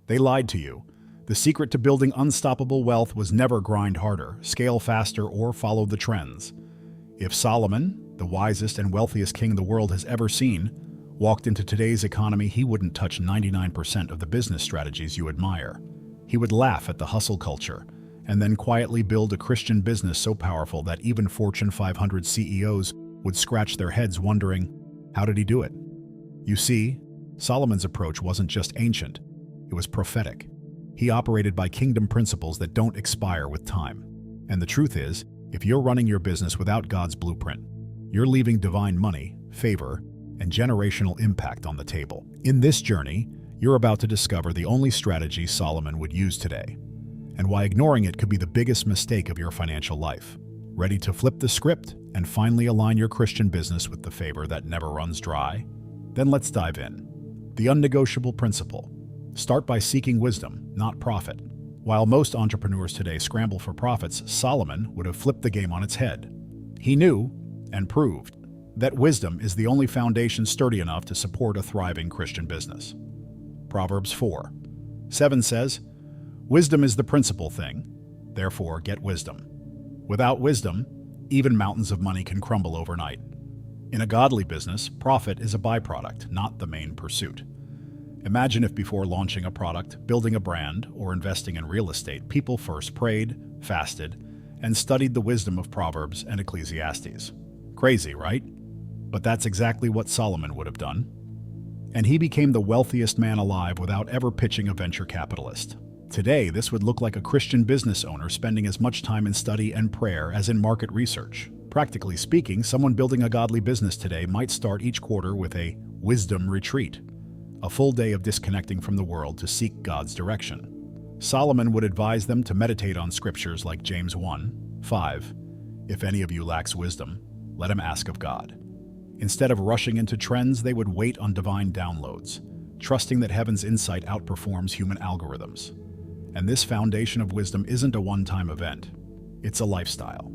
They lied to you. The secret to building unstoppable wealth was never grind harder, scale faster, or follow the trends. If Solomon, the wisest and wealthiest king the world has ever seen, walked into today's economy, he wouldn't touch 99% of the business strategies you admire. He would laugh at the hustle culture, and then quietly build a Christian business so powerful that even Fortune 500 CEOs would scratch their heads wondering, how did he do it? You see, Solomon's approach wasn't just ancient, it was prophetic. He operated by kingdom principles that don't expire with time. And the truth is, if you're running your business without God's blueprint, you're leaving divine money, favor, and generational impact on the table. In this journey, you're about to discover the only strategy Solomon would use today, and why ignoring it could be the biggest mistake of your financial life. Ready to flip the script and finally align your Christian business with the favor that never runs dry? Then let's dive in. The unnegotiable principle. Start by seeking wisdom, not profit. While most entrepreneurs today scramble for profits, Solomon would have flipped the game on its head. He knew, and proved, that wisdom is the only foundation sturdy enough to support a thriving Christian business. Proverbs 4:7 says, "Wisdom is the principal thing, therefore get wisdom. Without wisdom, even mountains of money can crumble overnight." In a godly business, profit is a byproduct, not the main pursuit. Imagine if before launching a product, building a brand, or investing in real estate, people first prayed, fasted, and studied the wisdom of Proverbs and Ecclesiastes. Crazy, right? But that's exactly what Solomon would have done. And he became the wealthiest man alive without ever pitching a venture capitalist. Today, this would look like a Christian business owner spending as much time in study and prayer as in market research. Practically speaking, someone building a godly business today might start each quarter with a wisdom retreat, a full day of disconnecting from the world to seek God's direction. Solomon would advise them to meditate on scriptures like James 1:5. "If any of you lacks wisdom, let him ask of God." Instead of rushing into trends, they would wait on divine downloads, trusting that heaven's insight outperforms human algorithms. And this foundation of wisdom isn't a one-time event, it's a lifestyle.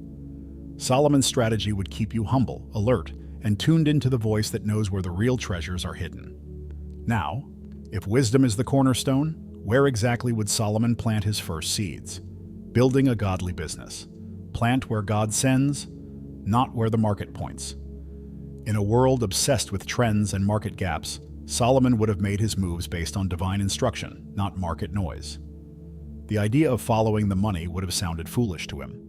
Solomon's strategy would keep you humble, alert, and tuned into the voice that knows where the real treasures are hidden. Now, if wisdom is the cornerstone, where exactly would Solomon plant his first seeds? Building a godly business. Plant where God sends, not where the market points. In a world obsessed with trends and market gaps, Solomon would have made his moves based on divine instruction, not market noise. The idea of following the money would have sounded foolish to him.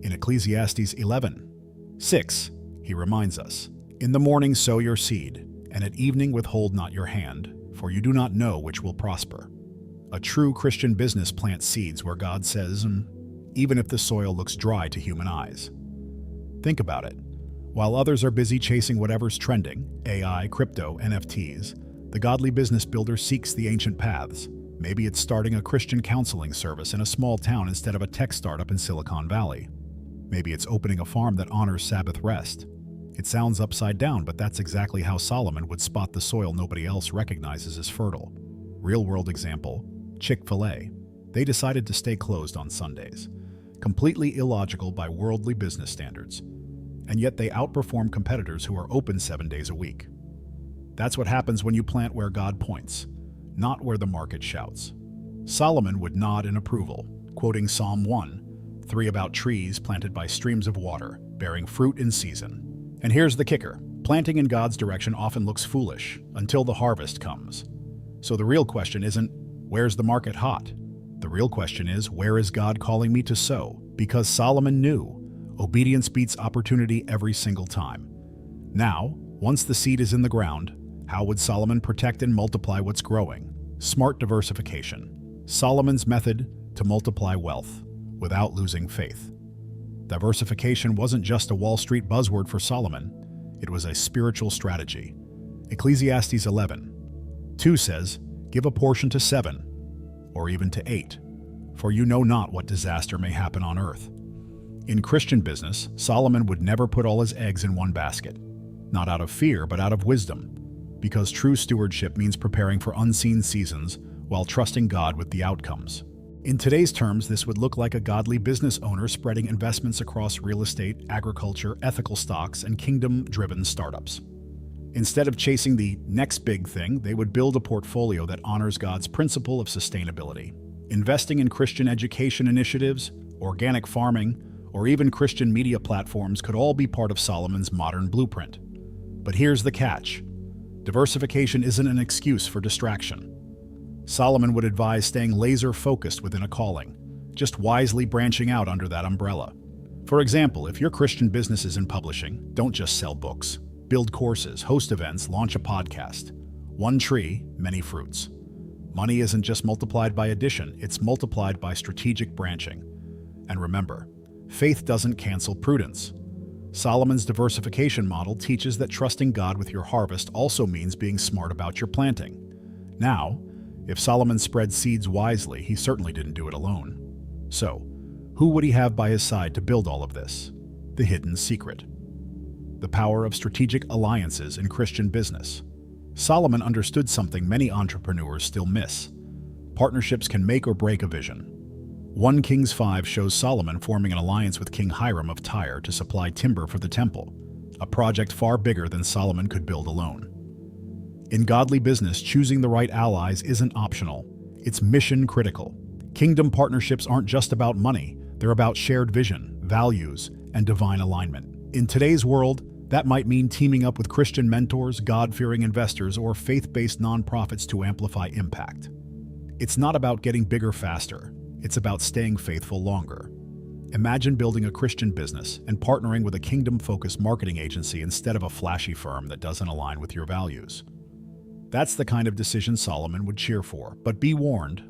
In Ecclesiastes 11:6, he reminds us, "In the morning sow your seed, and at evening withhold not your hand, for you do not know which will prosper." A true Christian business plants seeds where God says, even if the soil looks dry to human eyes. Think about it. While others are busy chasing whatever's trending, AI, crypto, NFTs, the godly business builder seeks the ancient paths. Maybe it's starting a Christian counseling service in a small town instead of a tech startup in Silicon Valley. Maybe it's opening a farm that honors Sabbath rest. It sounds upside down, but that's exactly how Solomon would spot the soil nobody else recognizes as fertile. Real-world example, Chick-fil-A. They decided to stay closed on Sundays. Completely illogical by worldly business standards. And yet they outperform competitors who are open 7 days a week. That's what happens when you plant where God points, not where the market shouts. Solomon would nod in approval, quoting Psalm 1:3 about trees planted by streams of water, bearing fruit in season. And here's the kicker. Planting in God's direction often looks foolish until the harvest comes. So the real question isn't, where's the market hot? The real question is, where is God calling me to sow? Because Solomon knew, obedience beats opportunity every single time. Now, once the seed is in the ground, how would Solomon protect and multiply what's growing? Smart diversification. Solomon's method to multiply wealth without losing faith. Diversification wasn't just a Wall Street buzzword for Solomon, it was a spiritual strategy. Ecclesiastes 11:2 says, "Give a portion to 7, or even to 8, for you know not what disaster may happen on earth." In Christian business, Solomon would never put all his eggs in one basket, not out of fear, but out of wisdom, because true stewardship means preparing for unseen seasons while trusting God with the outcomes. In today's terms, this would look like a godly business owner spreading investments across real estate, agriculture, ethical stocks, and kingdom-driven startups. Instead of chasing the next big thing, they would build a portfolio that honors God's principle of sustainability. Investing in Christian education initiatives, organic farming, or even Christian media platforms could all be part of Solomon's modern blueprint. But here's the catch. Diversification isn't an excuse for distraction. Solomon would advise staying laser-focused within a calling, just wisely branching out under that umbrella. For example, if your Christian business is in publishing, don't just sell books. Build courses, host events, launch a podcast. One tree, many fruits. Money isn't just multiplied by addition, it's multiplied by strategic branching. And remember, faith doesn't cancel prudence. Solomon's diversification model teaches that trusting God with your harvest also means being smart about your planting. Now, if Solomon spread seeds wisely, he certainly didn't do it alone. So, who would he have by his side to build all of this? The hidden secret. The power of strategic alliances in Christian business. Solomon understood something many entrepreneurs still miss. Partnerships can make or break a vision. 1 Kings 5 shows Solomon forming an alliance with King Hiram of Tyre to supply timber for the temple, a project far bigger than Solomon could build alone. In godly business, choosing the right allies isn't optional. It's mission critical. Kingdom partnerships aren't just about money, they're about shared vision, values, and divine alignment. In today's world, that might mean teaming up with Christian mentors, God-fearing investors, or faith-based nonprofits to amplify impact. It's not about getting bigger faster. It's about staying faithful longer. Imagine building a Christian business and partnering with a kingdom-focused marketing agency instead of a flashy firm that doesn't align with your values. That's the kind of decision Solomon would cheer for. But be warned,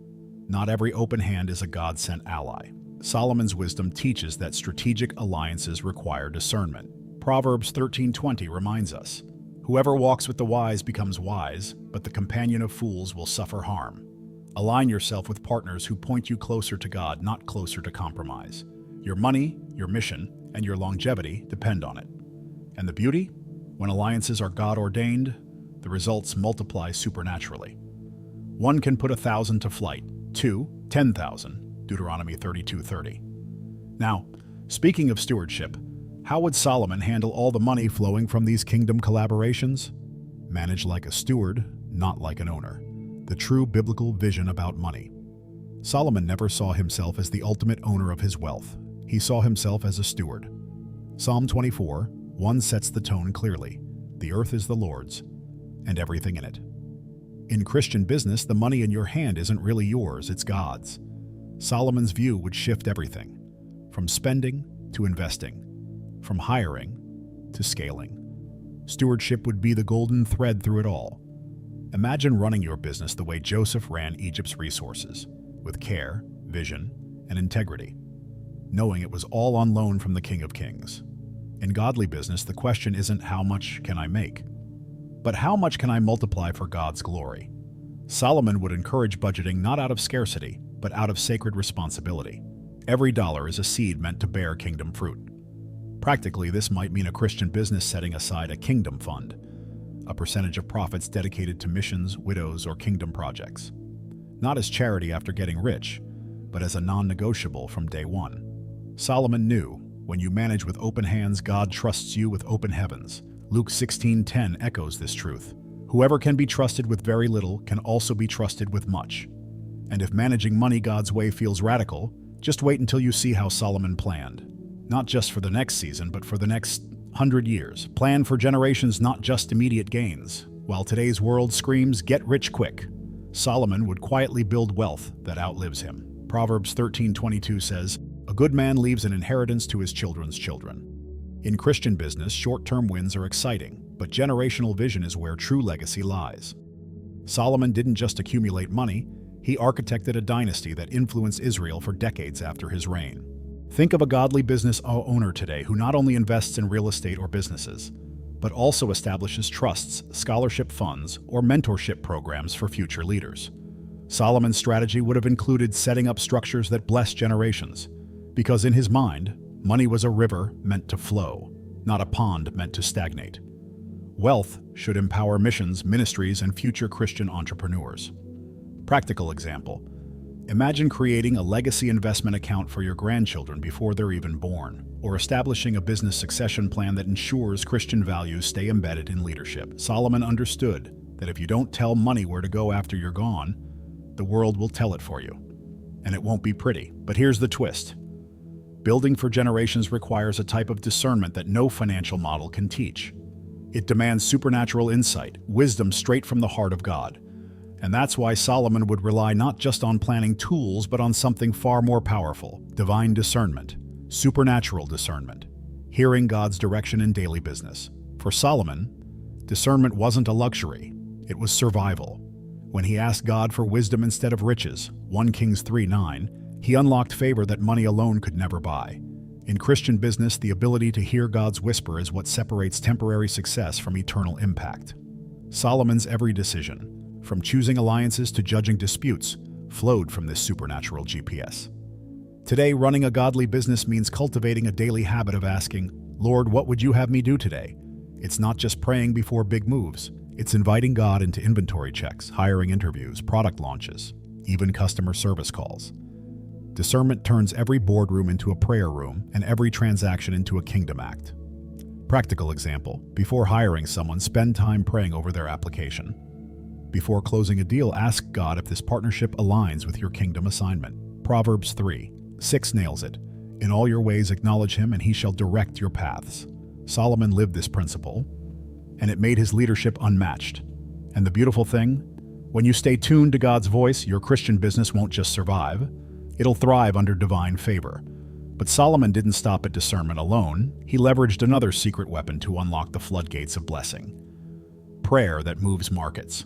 not every open hand is a God-sent ally. Solomon's wisdom teaches that strategic alliances require discernment. Proverbs 13:20 reminds us, "Whoever walks with the wise becomes wise, but the companion of fools will suffer harm." Align yourself with partners who point you closer to God, not closer to compromise. Your money, your mission, and your longevity depend on it. And the beauty? When alliances are God-ordained, the results multiply supernaturally. One can put 1,000 to flight, two, 10,000, Deuteronomy 32:30. Now, speaking of stewardship, how would Solomon handle all the money flowing from these kingdom collaborations? Manage like a steward, not like an owner. The true biblical vision about money. Solomon never saw himself as the ultimate owner of his wealth. He saw himself as a steward. Psalm 24:1 sets the tone clearly. The earth is the Lord's, and everything in it. In Christian business, the money in your hand isn't really yours, it's God's. Solomon's view would shift everything, from spending to investing, from hiring to scaling. Stewardship would be the golden thread through it all. Imagine running your business the way Joseph ran Egypt's resources, with care, vision, and integrity, knowing it was all on loan from the King of Kings. In godly business, the question isn't how much can I make, but how much can I multiply for God's glory? Solomon would encourage budgeting not out of scarcity, but out of sacred responsibility. Every dollar is a seed meant to bear kingdom fruit. Practically, this might mean a Christian business setting aside a kingdom fund, a percentage of profits dedicated to missions, widows, or kingdom projects. Not as charity after getting rich, but as a non-negotiable from day one. Solomon knew, when you manage with open hands, God trusts you with open heavens. Luke 16:10 echoes this truth. Whoever can be trusted with very little can also be trusted with much. And if managing money God's way feels radical, just wait until you see how Solomon planned. Not just for the next season, but for the next 100 years. Plan for generations, not just immediate gains. While today's world screams, "Get rich quick," Solomon would quietly build wealth that outlives him. Proverbs 13:22 says, "A good man leaves an inheritance to his children's children." In Christian business, short-term wins are exciting, but generational vision is where true legacy lies. Solomon didn't just accumulate money, he architected a dynasty that influenced Israel for decades after his reign. Think of a godly business owner today who not only invests in real estate or businesses, but also establishes trusts, scholarship funds, or mentorship programs for future leaders. Solomon's strategy would have included setting up structures that bless generations, because in his mind, money was a river meant to flow, not a pond meant to stagnate. Wealth should empower missions, ministries, and future Christian entrepreneurs. Practical example. Imagine creating a legacy investment account for your grandchildren before they're even born, or establishing a business succession plan that ensures Christian values stay embedded in leadership. Solomon understood that if you don't tell money where to go after you're gone, the world will tell it for you. And it won't be pretty. But here's the twist. Building for generations requires a type of discernment that no financial model can teach. It demands supernatural insight, wisdom straight from the heart of God. And that's why Solomon would rely not just on planning tools, but on something far more powerful: divine discernment, supernatural discernment, hearing God's direction in daily business. For Solomon, discernment wasn't a luxury, it was survival. When he asked God for wisdom instead of riches, 1 Kings 3:9, he unlocked favor that money alone could never buy. In Christian business, the ability to hear God's whisper is what separates temporary success from eternal impact. Solomon's every decision, from choosing alliances to judging disputes, flowed from this supernatural GPS. Today, running a godly business means cultivating a daily habit of asking, "Lord, what would you have me do today?" It's not just praying before big moves. It's inviting God into inventory checks, hiring interviews, product launches, even customer service calls. Discernment turns every boardroom into a prayer room and every transaction into a kingdom act. Practical example: before hiring someone, spend time praying over their application. Before closing a deal, ask God if this partnership aligns with your kingdom assignment. Proverbs 3:6 nails it. In all your ways acknowledge him, and he shall direct your paths. Solomon lived this principle, and it made his leadership unmatched. And the beautiful thing? When you stay tuned to God's voice, your Christian business won't just survive, it'll thrive under divine favor. But Solomon didn't stop at discernment alone. He leveraged another secret weapon to unlock the floodgates of blessing: prayer that moves markets.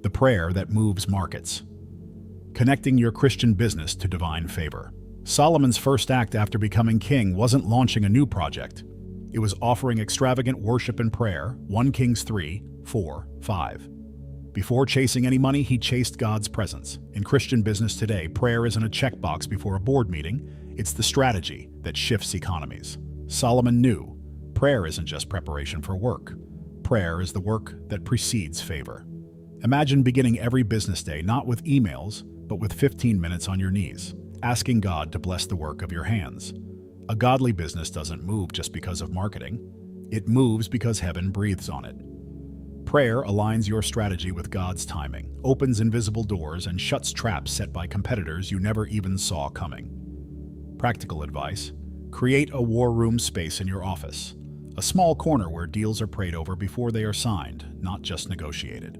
The prayer that moves markets. Connecting your Christian business to divine favor. Solomon's first act after becoming king wasn't launching a new project. It was offering extravagant worship and prayer, 1 Kings 3:4-5. Before chasing any money, he chased God's presence. In Christian business today, prayer isn't a checkbox before a board meeting, it's the strategy that shifts economies. Solomon knew prayer isn't just preparation for work. Prayer is the work that precedes favor. Imagine beginning every business day not with emails, but with 15 minutes on your knees, asking God to bless the work of your hands. A godly business doesn't move just because of marketing. It moves because heaven breathes on it. Prayer aligns your strategy with God's timing, opens invisible doors, and shuts traps set by competitors you never even saw coming. Practical advice: create a war room space in your office, a small corner where deals are prayed over before they are signed, not just negotiated.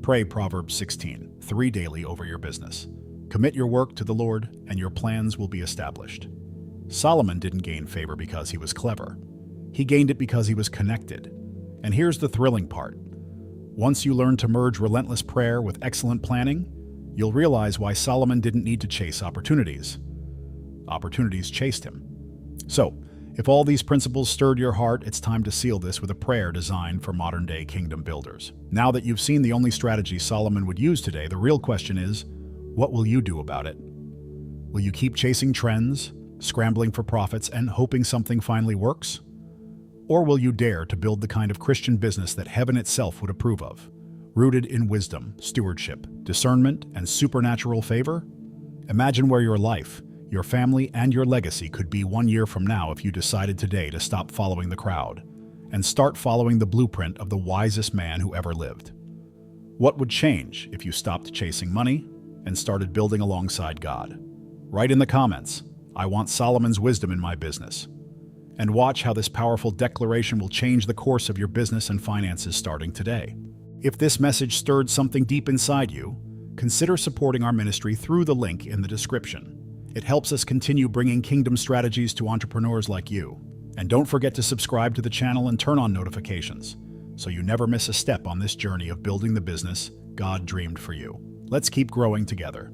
Pray Proverbs 16:3 daily over your business. Commit your work to the Lord, and your plans will be established. Solomon didn't gain favor because he was clever. He gained it because he was connected. And here's the thrilling part. Once you learn to merge relentless prayer with excellent planning, you'll realize why Solomon didn't need to chase opportunities. Opportunities chased him. So, if all these principles stirred your heart, it's time to seal this with a prayer designed for modern-day kingdom builders. Now that you've seen the only strategy Solomon would use today, the real question is, what will you do about it? Will you keep chasing trends, scrambling for profits, and hoping something finally works? Or will you dare to build the kind of Christian business that heaven itself would approve of, rooted in wisdom, stewardship, discernment, and supernatural favor? Imagine where your life, your family, and your legacy could be 1 year from now if you decided today to stop following the crowd and start following the blueprint of the wisest man who ever lived. What would change if you stopped chasing money and started building alongside God? Write in the comments, "I want Solomon's wisdom in my business." And watch how this powerful declaration will change the course of your business and finances starting today. If this message stirred something deep inside you, consider supporting our ministry through the link in the description. It helps us continue bringing kingdom strategies to entrepreneurs like you. And don't forget to subscribe to the channel and turn on notifications, so you never miss a step on this journey of building the business God dreamed for you. Let's keep growing together.